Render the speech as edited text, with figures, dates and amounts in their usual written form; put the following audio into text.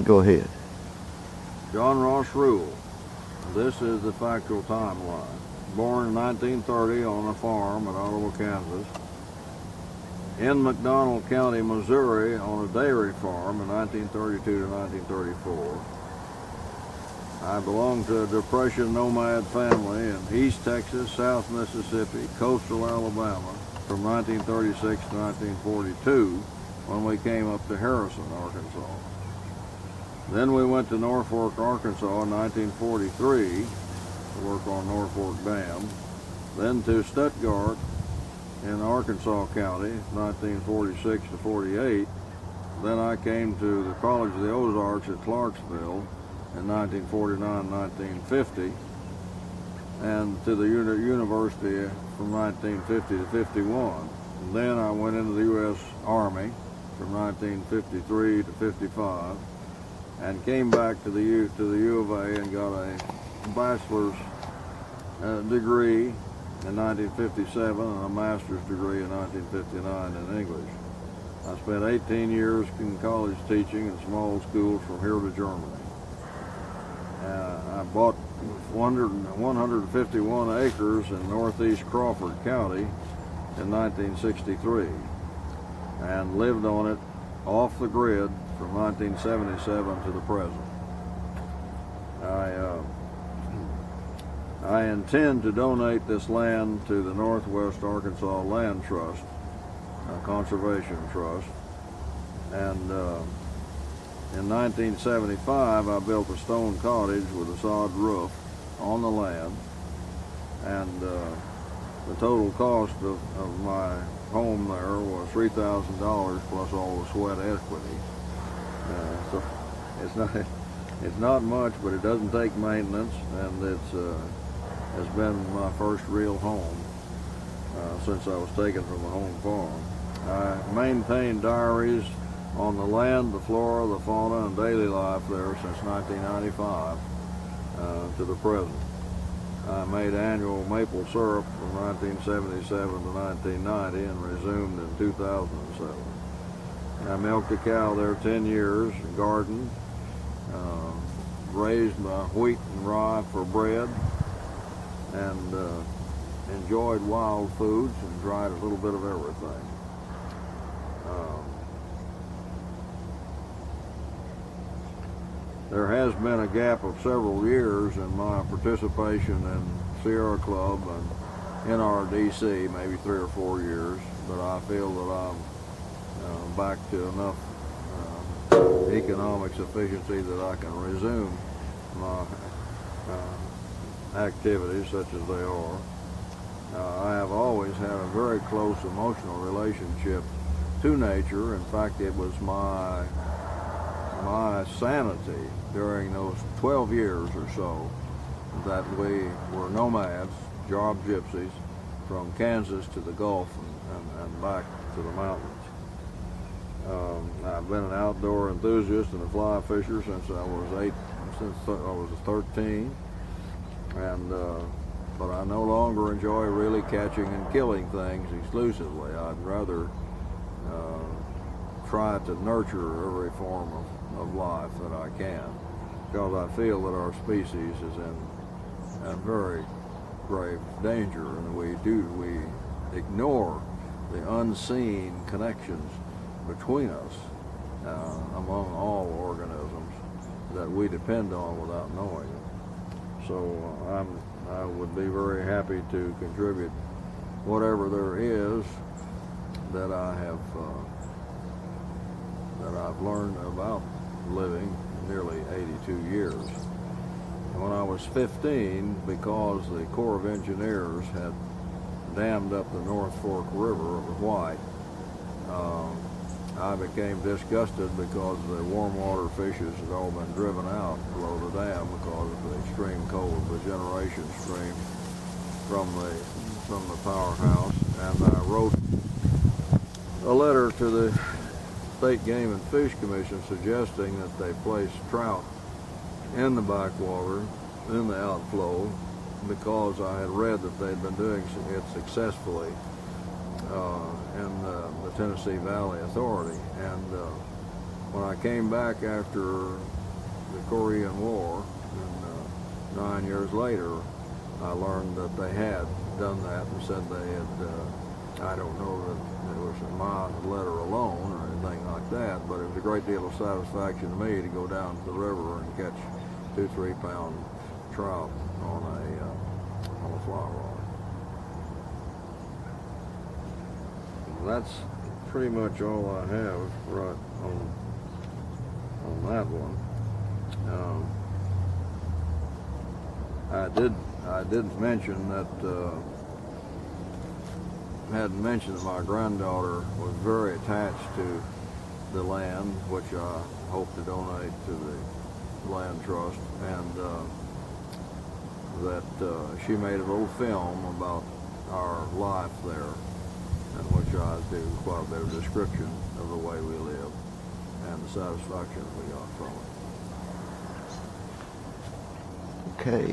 Go ahead. John Ross Rule. This is the factual timeline. Born in 1930 on a farm in Ottawa, Kansas. In McDonald County, Missouri on a dairy farm in 1932 to 1934. I belong to a Depression nomad family in East Texas, South Mississippi, coastal Alabama from 1936 to 1942 when we came up to Harrison, Arkansas. Then we went to Norfolk, Arkansas in 1943 to work on Norfolk Dam. Then to Stuttgart in Arkansas County, 1946 to 48. Then I came to the College of the Ozarks at Clarksville in 1949-1950, and to the university from 1950 to 51. And then I went into the U.S. Army from 1953 to 55, and came back to the U of A and got a bachelor's degree in 1957 and a master's degree in 1959 in English. I spent 18 years in college teaching in small schools from here to Germany. I bought 151 acres in northeast Crawford County in 1963 and lived on it off the grid from 1977 to the present. I intend to donate this land to the Northwest Arkansas Land Trust, a conservation trust, and in 1975 I built a stone cottage with a sod roof on the land, and the total cost of my home there was $3,000 plus all the sweat equity. So it's not much, but it doesn't take maintenance, and it's been my first real home since I was taken from the home farm. I maintain diaries on the land, the flora, the fauna, and daily life there since 1995 to the present. I made annual maple syrup from 1977 to 1990 and resumed in 2007. I milked a cow there 10 years, gardened, raised my wheat and rye for bread, and enjoyed wild foods and tried a little bit of everything. There has been a gap of several years in my participation in Sierra Club and NRDC, maybe 3 or 4 years, but I feel that I'm back to enough economic sufficiency that I can resume my activities such as they are. I have always had a very close emotional relationship to nature. In fact, it was my sanity during those 12 years or so that we were nomads, job gypsies, from Kansas to the Gulf and back to the mountains. I've been an outdoor enthusiast and a fly fisher since I was 13, and but I no longer enjoy really catching and killing things exclusively. I'd rather try to nurture every form of life that I can, because I feel that our species is in very grave danger, and we ignore the unseen connections between us among all organisms that we depend on without knowing it. So I would be very happy to contribute whatever there is that I've learned about living nearly 82 years. When I was 15, because the Corps of Engineers had dammed up the North Fork River of the White, I became disgusted because the warm water fishes had all been driven out below the dam because of the extreme cold of the generation stream from the powerhouse. And I wrote a letter to the State Game and Fish Commission suggesting that they place trout in the backwater, in the outflow, because I had read that they'd been doing it successfully in the Tennessee Valley Authority. And when I came back after the Korean War, and 9 years later, I learned that they had done that and said they had, I don't know that it was my letter alone or anything like that, but it was a great deal of satisfaction to me to go down to the river and catch 2-3 pound trout on a fly rod. That's pretty much all I have right on that one. I did mention that hadn't mentioned that my granddaughter was very attached to the land, which I hope to donate to the land trust, and that she made a little film about our life there, in which I do quite a bit of description of the way we live and the satisfaction we got from it. Okay.